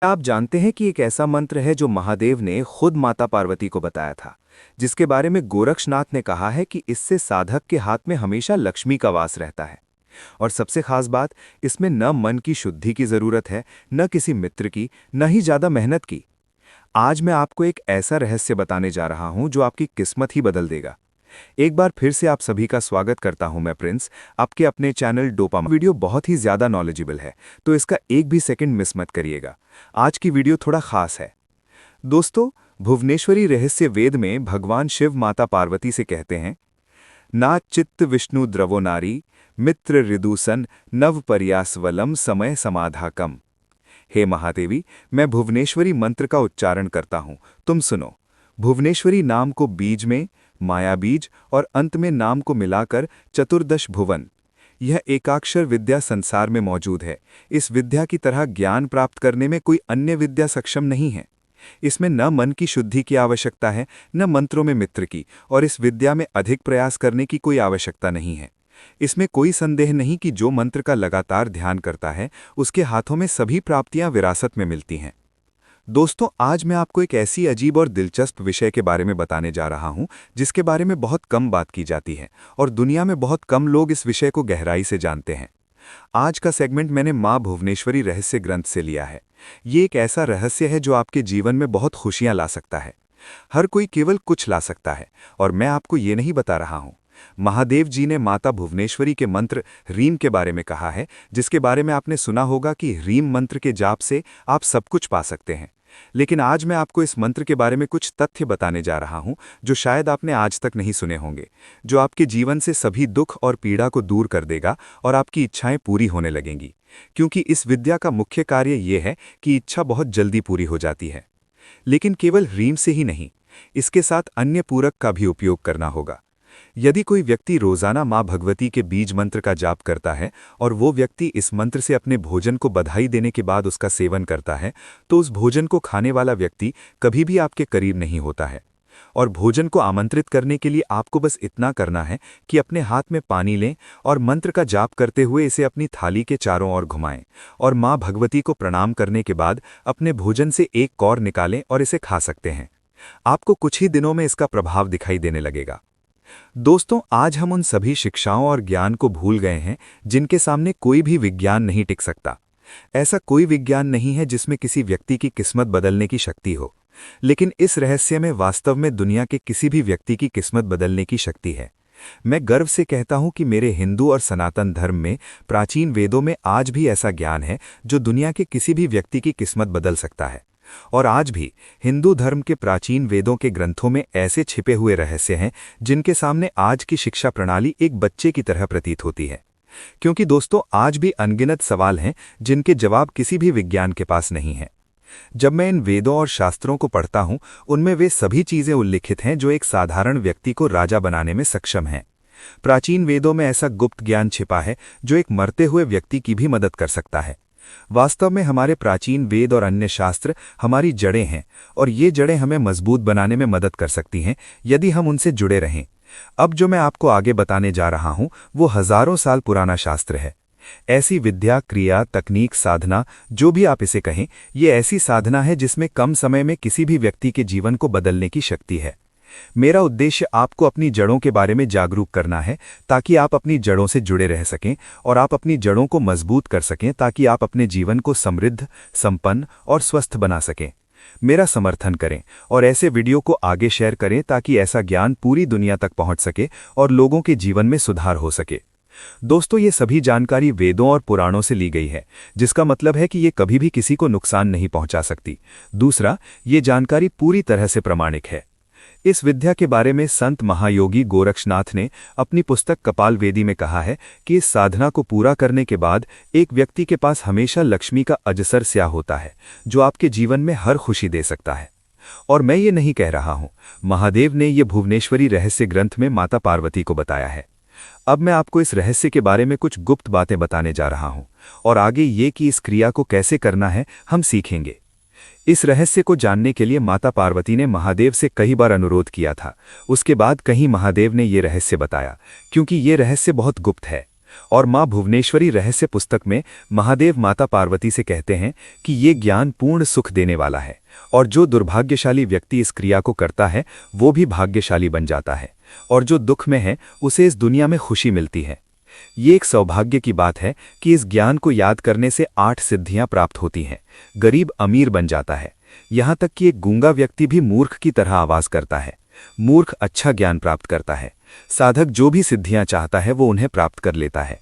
आप जानते हैं कि एक ऐसा मंत्र है जो महादेव ने खुद माता पार्वती को बताया था, जिसके बारे में गोरक्षनाथ ने कहा है कि इससे साधक के हाथ में हमेशा लक्ष्मी का वास रहता है। और सबसे खास बात, इसमें न मन की शुद्धि की जरूरत है, न किसी मित्र की, न ही ज्यादा मेहनत की। आज मैं आपको एक ऐसा रहस्य बताने जा रहा हूं जो आपकी किस्मत ही बदल देगा। एक बार फिर से आप सभी का स्वागत करता हूं मैं प्रिंस, आपके अपने चैनल डोपामाइन। वीडियो बहुत ही ज्यादा नॉलेजेबल है, तो इसका एक भी सेकंड मिस मत करिएगा। आज की वीडियो थोड़ा खास है। दोस्तों, भुवनेश्वरी रहस्य वेद में भगवान शिव माता पार्वती से कहते हैं, ना चित्त विष्णु द्रवो नारी मित्र ऋदुसन नव पर्यासवलम समय समाधाकम। हे महादेवी, मैं भुवनेश्वरी मंत्र का उच्चारण करता हूं, तुम सुनो। भुवनेश्वरी नाम को बीज में, माया बीज और अंत में नाम को मिलाकर चतुर्दश भुवन। यह एकाक्षर विद्या संसार में मौजूद है। इस विद्या की तरह ज्ञान प्राप्त करने में कोई अन्य विद्या सक्षम नहीं है। इसमें न मन की शुद्धि की आवश्यकता है, न मंत्रों में मित्र की, और इस विद्या में अधिक प्रयास करने की कोई आवश्यकता नहीं है। इसमें कोई संदेह नहीं कि जो मंत्र का लगातार ध्यान करता है, उसके हाथों में सभी प्राप्तियां विरासत में मिलती हैं। दोस्तों, आज मैं आपको एक ऐसी अजीब और दिलचस्प विषय के बारे में बताने जा रहा हूं, जिसके बारे में बहुत कम बात की जाती है और दुनिया में बहुत कम लोग इस विषय को गहराई से जानते हैं। आज का सेगमेंट मैंने मां भुवनेश्वरी रहस्य ग्रंथ से लिया है। ये एक ऐसा रहस्य है जो आपके जीवन में बहुत खुशियां ला सकता है। हर कोई केवल कुछ ला सकता है, और मैं आपको ये नहीं बता रहा हूं। महादेव जी ने माता भुवनेश्वरी के मंत्र रीम के बारे में कहा है, जिसके बारे में आपने सुना होगा कि रीम मंत्र के जाप से आप सब कुछ पा सकते हैं। लेकिन आज मैं आपको इस मंत्र के बारे में कुछ तथ्य बताने जा रहा हूं, जो शायद आपने आज तक नहीं सुने होंगे, जो आपके जीवन से सभी दुख और पीड़ा को दूर कर देगा और आपकी इच्छाएं पूरी होने लगेंगी। क्योंकि इस विद्या का मुख्य कार्य यह है कि इच्छा बहुत जल्दी पूरी हो जाती है। लेकिन केवल रीम से ही नहीं, इसके साथ अन्य पूरक का भी उपयोग करना होगा। यदि कोई व्यक्ति रोजाना मां भगवती के बीज मंत्र का जाप करता है और वो व्यक्ति इस मंत्र से अपने भोजन को बधाई देने के बाद उसका सेवन करता है, तो उस भोजन को खाने वाला व्यक्ति कभी भी आपके करीब नहीं होता है। और भोजन को आमंत्रित करने के लिए आपको बस इतना करना है कि अपने हाथ में पानी लें और मंत्र का जाप करते हुए इसे अपनी थाली के चारों ओर घुमाएं, और मां भगवती को प्रणाम करने के बाद अपने भोजन से एक कौर निकालें और इसे खा सकते हैं। आपको कुछ ही दिनों में इसका प्रभाव दिखाई देने लगेगा। दोस्तों, आज हम उन सभी शिक्षाओं और ज्ञान को भूल गए हैं जिनके सामने कोई भी विज्ञान नहीं टिक सकता। ऐसा कोई विज्ञान नहीं है जिसमें किसी व्यक्ति की किस्मत बदलने की शक्ति हो, लेकिन इस रहस्य में वास्तव में दुनिया के किसी भी व्यक्ति की किस्मत बदलने की शक्ति है। मैं गर्व से कहता हूं कि मेरे हिंदू और सनातन धर्म में, प्राचीन वेदों में आज भी ऐसा ज्ञान है जो दुनिया के किसी भी व्यक्ति की किस्मत बदल सकता है। और आज भी हिंदू धर्म के प्राचीन वेदों के ग्रंथों में ऐसे छिपे हुए रहस्य हैं जिनके सामने आज की शिक्षा प्रणाली एक बच्चे की तरह प्रतीत होती है। क्योंकि दोस्तों, आज भी अनगिनत सवाल हैं जिनके जवाब किसी भी विज्ञान के पास नहीं है। जब मैं इन वेदों और शास्त्रों को पढ़ता हूं, उनमें वे सभी चीजें उल्लिखित हैं जो एक साधारण व्यक्ति को राजा बनाने में सक्षम हैं। प्राचीन वेदों में ऐसा गुप्त ज्ञान छिपा है जो एक मरते हुए व्यक्ति की भी मदद कर सकता है। वास्तव में हमारे प्राचीन वेद और अन्य शास्त्र हमारी जड़ें हैं, और ये जड़ें हमें मजबूत बनाने में मदद कर सकती हैं यदि हम उनसे जुड़े रहें। अब जो मैं आपको आगे बताने जा रहा हूं, वो हजारों साल पुराना शास्त्र है। ऐसी विद्या, क्रिया, तकनीक, साधना, जो भी आप इसे कहें, ये ऐसी साधना है जिसमें कम समय में किसी भी व्यक्ति के जीवन को बदलने की शक्ति है। मेरा उद्देश्य आपको अपनी जड़ों के बारे में जागरूक करना है, ताकि आप अपनी जड़ों से जुड़े रह सकें और आप अपनी जड़ों को मजबूत कर सकें, ताकि आप अपने जीवन को समृद्ध, संपन्न और स्वस्थ बना सकें। मेरा समर्थन करें और ऐसे वीडियो को आगे शेयर करें ताकि ऐसा ज्ञान पूरी दुनिया तक पहुंच सके और लोगों के जीवन में सुधार हो सके। दोस्तों, ये सभी जानकारी वेदों और पुराणों से ली गई है, जिसका मतलब है कि ये कभी भी किसी को नुकसान नहीं पहुंचा सकती। दूसरा, ये जानकारी पूरी तरह से प्रामाणिक है। इस विद्या के बारे में संत महायोगी गोरक्षनाथ ने अपनी पुस्तक कपाल वेदी में कहा है कि इस साधना को पूरा करने के बाद एक व्यक्ति के पास हमेशा लक्ष्मी का अजसर स्याह होता है, जो आपके जीवन में हर खुशी दे सकता है। और मैं ये नहीं कह रहा हूं, महादेव ने ये भुवनेश्वरी रहस्य ग्रंथ में माता पार्वती को बताया है। अब मैं आपको इस रहस्य के बारे में कुछ गुप्त बातें बताने जा रहा हूं, और आगे ये कि इस क्रिया को कैसे करना है हम सीखेंगे। इस रहस्य को जानने के लिए माता पार्वती ने महादेव से कई बार अनुरोध किया था। उसके बाद कहीं महादेव ने ये रहस्य बताया, क्योंकि ये रहस्य बहुत गुप्त है। और माँ भुवनेश्वरी रहस्य पुस्तक में महादेव माता पार्वती से कहते हैं कि ये ज्ञान पूर्ण सुख देने वाला है और जो दुर्भाग्यशाली व्यक्ति इस क्रिया को करता है वो भी भाग्यशाली बन जाता है और जो दुख में है उसे इस दुनिया में खुशी मिलती है। ये एक सौभाग्य की बात है कि इस ज्ञान को याद करने से 8 सिद्धियां प्राप्त होती हैं। गरीब अमीर बन जाता है, यहाँ तक कि एक गूंगा व्यक्ति भी मूर्ख की तरह आवाज करता है। मूर्ख अच्छा ज्ञान प्राप्त करता है। साधक जो भी सिद्धियां चाहता है वो उन्हें प्राप्त कर लेता है।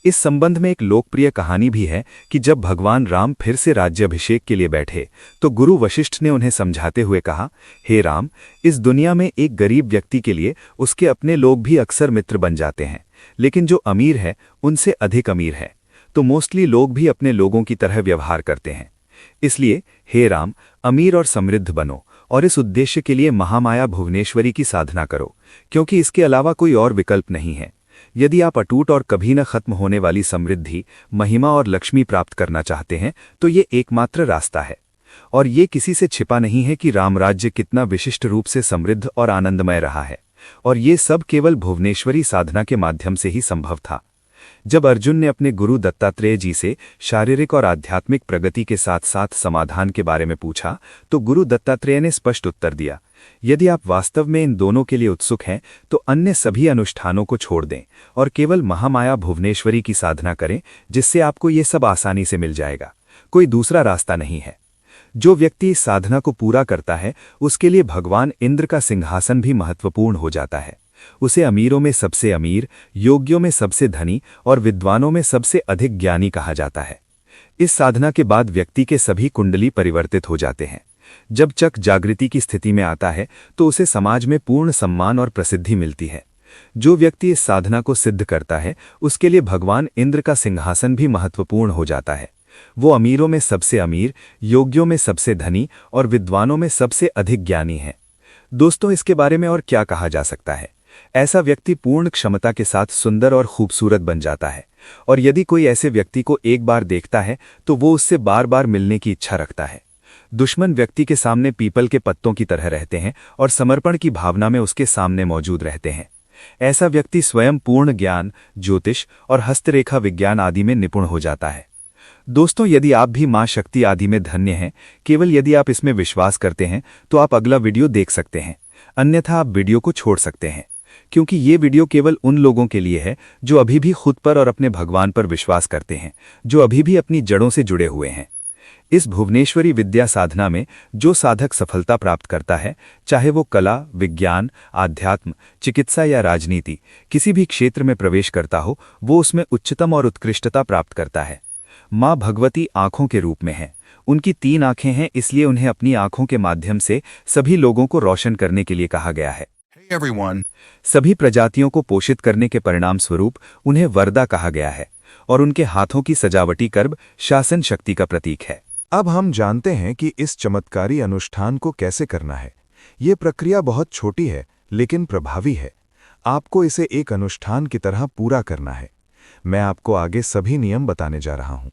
इस संबंध में एक लोकप्रिय कहानी भी है कि जब भगवान राम फिर से राज्याभिषेक के लिए बैठे तो गुरु वशिष्ठ ने उन्हें समझाते हुए कहा, हे राम, इस दुनिया में एक गरीब व्यक्ति के लिए उसके अपने लोग भी अक्सर मित्र बन जाते हैं, लेकिन जो अमीर है उनसे अधिक अमीर है तो मोस्टली लोग भी अपने लोगों की तरह व्यवहार करते हैं। इसलिए हे राम, अमीर और समृद्ध बनो और इस उद्देश्य के लिए महामाया भुवनेश्वरी की साधना करो, क्योंकि इसके अलावा कोई और विकल्प नहीं है। यदि आप अटूट और कभी न खत्म होने वाली समृद्धि, महिमा और लक्ष्मी प्राप्त करना चाहते हैं तो ये एकमात्र रास्ता है। और ये किसी से छिपा नहीं है कि रामराज्य कितना विशिष्ट रूप से समृद्ध और आनंदमय रहा है, और ये सब केवल भुवनेश्वरी साधना के माध्यम से ही संभव था। जब अर्जुन ने अपने गुरु दत्तात्रेय जी से शारीरिक और आध्यात्मिक प्रगति के साथ साथ समाधान के बारे में पूछा तो गुरु दत्तात्रेय ने स्पष्ट उत्तर दिया, यदि आप वास्तव में इन दोनों के लिए उत्सुक हैं तो अन्य सभी अनुष्ठानों को छोड़ दें और केवल महामाया भुवनेश्वरी की साधना करें, जिससे आपको ये सब आसानी से मिल जाएगा। कोई दूसरा रास्ता नहीं है। जो व्यक्ति इस साधना को पूरा करता है उसके लिए भगवान इंद्र का सिंहासन भी महत्वपूर्ण हो जाता है। उसे अमीरों में सबसे अमीर, योग्यों में सबसे धनी और विद्वानों में सबसे अधिक ज्ञानी कहा जाता है। इस साधना के बाद व्यक्ति के सभी कुंडली परिवर्तित हो जाते हैं। जब चक जागृति की स्थिति में आता है तो उसे समाज में पूर्ण सम्मान और प्रसिद्धि मिलती है। जो व्यक्ति इस साधना को सिद्ध करता है उसके लिए भगवान इंद्र का सिंहासन भी महत्वपूर्ण हो जाता है। वो अमीरों में सबसे अमीर, योग्यों में सबसे धनी और विद्वानों में सबसे अधिक ज्ञानी है। दोस्तों, इसके बारे में और क्या कहा जा सकता है? ऐसा व्यक्ति पूर्ण क्षमता के साथ सुंदर और खूबसूरत बन जाता है, और यदि कोई ऐसे व्यक्ति को एक बार देखता है तो वो उससे बार बार मिलने की इच्छा रखता है। दुश्मन व्यक्ति के सामने पीपल के पत्तों की तरह रहते हैं और समर्पण की भावना में उसके सामने मौजूद रहते हैं। ऐसा व्यक्ति स्वयं पूर्ण ज्ञान, ज्योतिष और हस्तरेखा विज्ञान आदि में निपुण हो जाता है। दोस्तों, यदि आप भी मां शक्ति आदि में धन्य हैं, केवल यदि आप इसमें विश्वास करते हैं तो आप अगला वीडियो देख सकते हैं, अन्यथा आप वीडियो को छोड़ सकते हैं, क्योंकि ये वीडियो केवल उन लोगों के लिए है जो अभी भी खुद पर और अपने भगवान पर विश्वास करते हैं, जो अभी भी अपनी जड़ों से जुड़े हुए हैं। इस भुवनेश्वरी विद्या साधना में जो साधक सफलता प्राप्त करता है, चाहे वो कला, विज्ञान, आध्यात्म, चिकित्सा या राजनीति, किसी भी क्षेत्र में प्रवेश करता हो, वो उसमें उच्चतम और उत्कृष्टता प्राप्त करता है। माँ भगवती आंखों के रूप में है। उनकी 3 आंखें हैं, इसलिए उन्हें अपनी आंखों के माध्यम से सभी लोगों को रोशन करने के लिए कहा गया है। Hey everyone. सभी प्रजातियों को पोषित करने के परिणाम स्वरूप उन्हें वरदा कहा गया है, और उनके हाथों की सजावटी कर्ब शासन शक्ति का प्रतीक है। अब हम जानते हैं कि इस चमत्कारी अनुष्ठान को कैसे करना है। ये प्रक्रिया बहुत छोटी है लेकिन प्रभावी है। आपको इसे एक अनुष्ठान की तरह पूरा करना है। मैं आपको आगे सभी नियम बताने जा रहा हूं।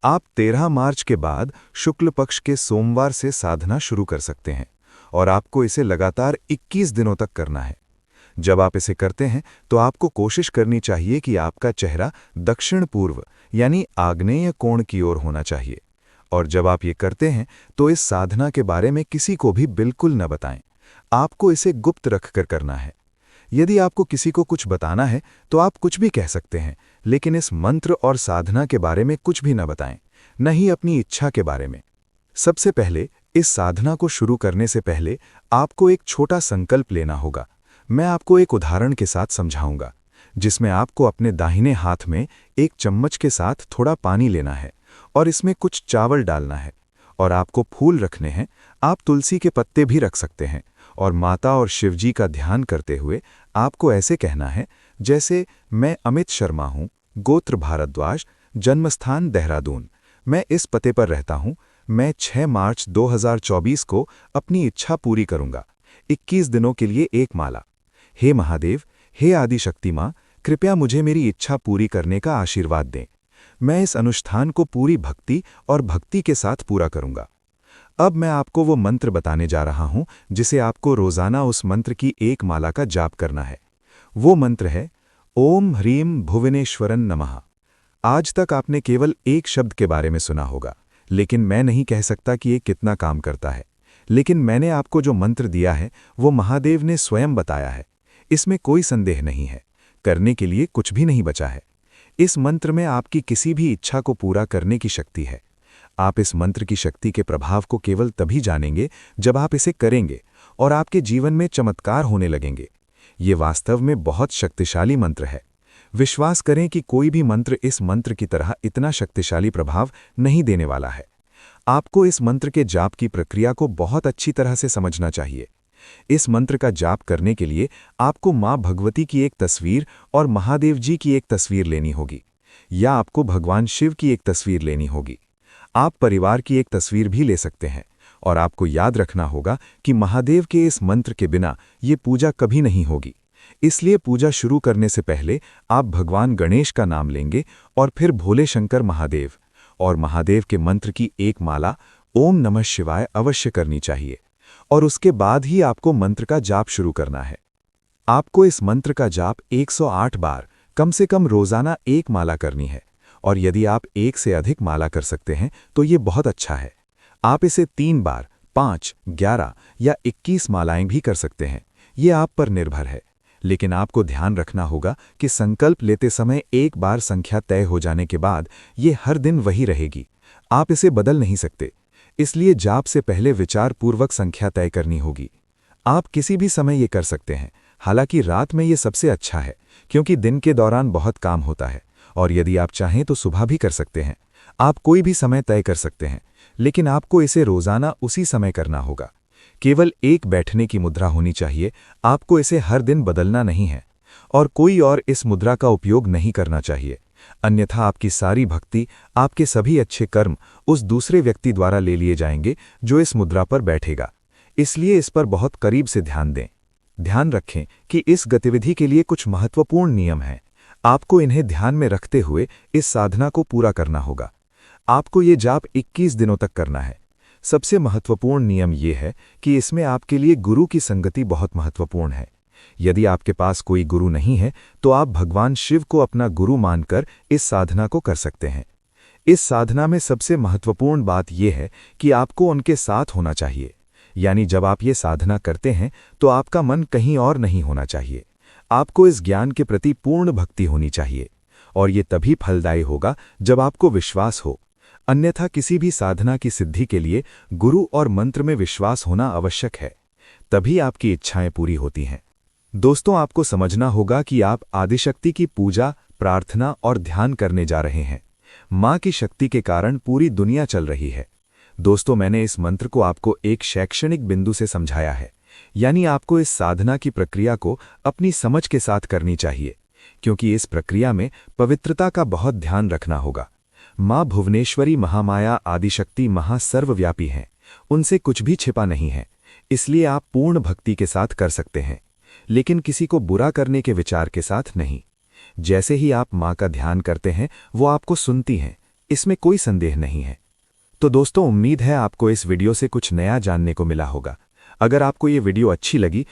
आप 13 मार्च के बाद शुक्ल पक्ष के सोमवार से साधना शुरू कर सकते हैं, और आपको इसे लगातार 21 दिनों तक करना है। जब आप इसे करते हैं तो आपको कोशिश करनी चाहिए कि आपका चेहरा दक्षिण पूर्व यानी आग्नेय कोण की ओर होना चाहिए, और जब आप ये करते हैं तो इस साधना के बारे में किसी को भी बिल्कुल न बताएं। आपको इसे गुप्त रखकर करना है। यदि आपको किसी को कुछ बताना है तो आप कुछ भी कह सकते हैं, लेकिन इस मंत्र और साधना के बारे में कुछ भी न बताएं, न ही अपनी इच्छा के बारे में। सबसे पहले इस साधना को शुरू करने से पहले आपको एक छोटा संकल्प लेना होगा। मैं आपको एक उदाहरण के साथ समझाऊंगा, जिसमें आपको अपने दाहिने हाथ में एक चम्मच के साथ थोड़ा पानी लेना है और इसमें कुछ चावल डालना है, और आपको फूल रखने हैं। आप तुलसी के पत्ते भी रख सकते हैं, और माता और शिवजी का ध्यान करते हुए आपको ऐसे कहना है, जैसे मैं अमित शर्मा हूँ, गोत्र भारद्वाज, जन्मस्थान देहरादून, मैं इस पते पर रहता हूँ, मैं 6 मार्च 2024 को अपनी इच्छा पूरी करूंगा। 21 दिनों के लिए एक माला। हे महादेव, हे आदिशक्ति माँ, कृपया मुझे मेरी इच्छा पूरी करने का आशीर्वाद दें। मैं इस अनुष्ठान को पूरी भक्ति और भक्ति के साथ पूरा करूंगा। अब मैं आपको वो मंत्र बताने जा रहा हूं जिसे आपको रोजाना उस मंत्र की एक माला का जाप करना है। वो मंत्र है ओम ह्रीम भुवनेश्वरन नमः। आज तक आपने केवल एक शब्द के बारे में सुना होगा, लेकिन मैं नहीं कह सकता कि ये कितना काम करता है। लेकिन मैंने आपको जो मंत्र दिया है वो महादेव ने स्वयं बताया है। इसमें कोई संदेह नहीं है, करने के लिए कुछ भी नहीं बचा है। इस मंत्र में आपकी किसी भी इच्छा को पूरा करने की शक्ति है। आप इस मंत्र की शक्ति के प्रभाव को केवल तभी जानेंगे जब आप इसे करेंगे और आपके जीवन में चमत्कार होने लगेंगे। ये वास्तव में बहुत शक्तिशाली मंत्र है। विश्वास करें कि कोई भी मंत्र इस मंत्र की तरह इतना शक्तिशाली प्रभाव नहीं देने वाला है। आपको इस मंत्र के जाप की प्रक्रिया को बहुत अच्छी तरह से समझना चाहिए। इस मंत्र का जाप करने के लिए आपको मां भगवती की एक तस्वीर और महादेव जी की एक तस्वीर लेनी होगी, या आपको भगवान शिव की एक तस्वीर लेनी होगी। आप परिवार की एक तस्वीर भी ले सकते हैं, और आपको याद रखना होगा कि महादेव के इस मंत्र के बिना ये पूजा कभी नहीं होगी। इसलिए पूजा शुरू करने से पहले आप भगवान गणेश का नाम लेंगे और फिर भोले शंकर महादेव और महादेव के मंत्र की एक माला ओम नमः शिवाय अवश्य करनी चाहिए, और उसके बाद ही आपको मंत्र का जाप शुरू करना है। आपको इस मंत्र का जाप 108 बार कम से कम रोजाना एक माला करनी है, और यदि आप एक से अधिक माला कर सकते हैं तो ये बहुत अच्छा है। आप इसे 3 बार, 5, 11 या 21 मालाएं भी कर सकते हैं, ये आप पर निर्भर है। लेकिन आपको ध्यान रखना होगा कि संकल्प लेते समय एक बार संख्या तय हो जाने के बाद ये हर दिन वही रहेगी। आप इसे बदल नहीं सकते, इसलिए जाप से पहले विचारपूर्वक संख्या तय करनी होगी। आप किसी भी समय ये कर सकते हैं, हालांकि रात में ये सबसे अच्छा है क्योंकि दिन के दौरान बहुत काम होता है, और यदि आप चाहें तो सुबह भी कर सकते हैं। आप कोई भी समय तय कर सकते हैं, लेकिन आपको इसे रोजाना उसी समय करना होगा। केवल एक बैठने की मुद्रा होनी चाहिए, आपको इसे हर दिन बदलना नहीं है, और कोई और इस मुद्रा का उपयोग नहीं करना चाहिए, अन्यथा आपकी सारी भक्ति, आपके सभी अच्छे कर्म उस दूसरे व्यक्ति द्वारा ले लिए जाएंगे जो इस मुद्रा पर बैठेगा। इसलिए इस पर बहुत करीब से ध्यान दें। ध्यान रखें कि इस गतिविधि के लिए कुछ महत्वपूर्ण नियम हैं। आपको इन्हें ध्यान में रखते हुए इस साधना को पूरा करना होगा। आपको ये जाप 21 दिनों तक करना है। सबसे महत्वपूर्ण नियम ये है कि इसमें आपके लिए गुरु की संगति बहुत महत्वपूर्ण है। यदि आपके पास कोई गुरु नहीं है तो आप भगवान शिव को अपना गुरु मानकर इस साधना को कर सकते हैं। इस साधना में सबसे महत्वपूर्ण बात यह है कि आपको उनके साथ होना चाहिए, यानी जब आप ये साधना करते हैं तो आपका मन कहीं और नहीं होना चाहिए। आपको इस ज्ञान के प्रति पूर्ण भक्ति होनी चाहिए, और ये तभी फलदायी होगा जब आपको विश्वास हो। अन्यथा किसी भी साधना की सिद्धि के लिए गुरु और मंत्र में विश्वास होना आवश्यक है, तभी आपकी इच्छाएं पूरी होती हैं। दोस्तों, आपको समझना होगा कि आप आदिशक्ति की पूजा, प्रार्थना और ध्यान करने जा रहे हैं। मां की शक्ति के कारण पूरी दुनिया चल रही है। दोस्तों, मैंने इस मंत्र को आपको एक शैक्षणिक बिंदु से समझाया है, यानी आपको इस साधना की प्रक्रिया को अपनी समझ के साथ करनी चाहिए, क्योंकि इस प्रक्रिया में पवित्रता का बहुत ध्यान रखना होगा। मां भुवनेश्वरी महामाया आदिशक्ति महासर्वव्यापी हैं, उनसे कुछ भी छिपा नहीं है, इसलिए आप पूर्ण भक्ति के साथ कर सकते हैं, लेकिन किसी को बुरा करने के विचार के साथ नहीं। जैसे ही आप मां का ध्यान करते हैं वो आपको सुनती हैं, इसमें कोई संदेह नहीं है। तो दोस्तों, उम्मीद है आपको इस वीडियो से कुछ नया जानने को मिला होगा। अगर आपको ये वीडियो अच्छी लगी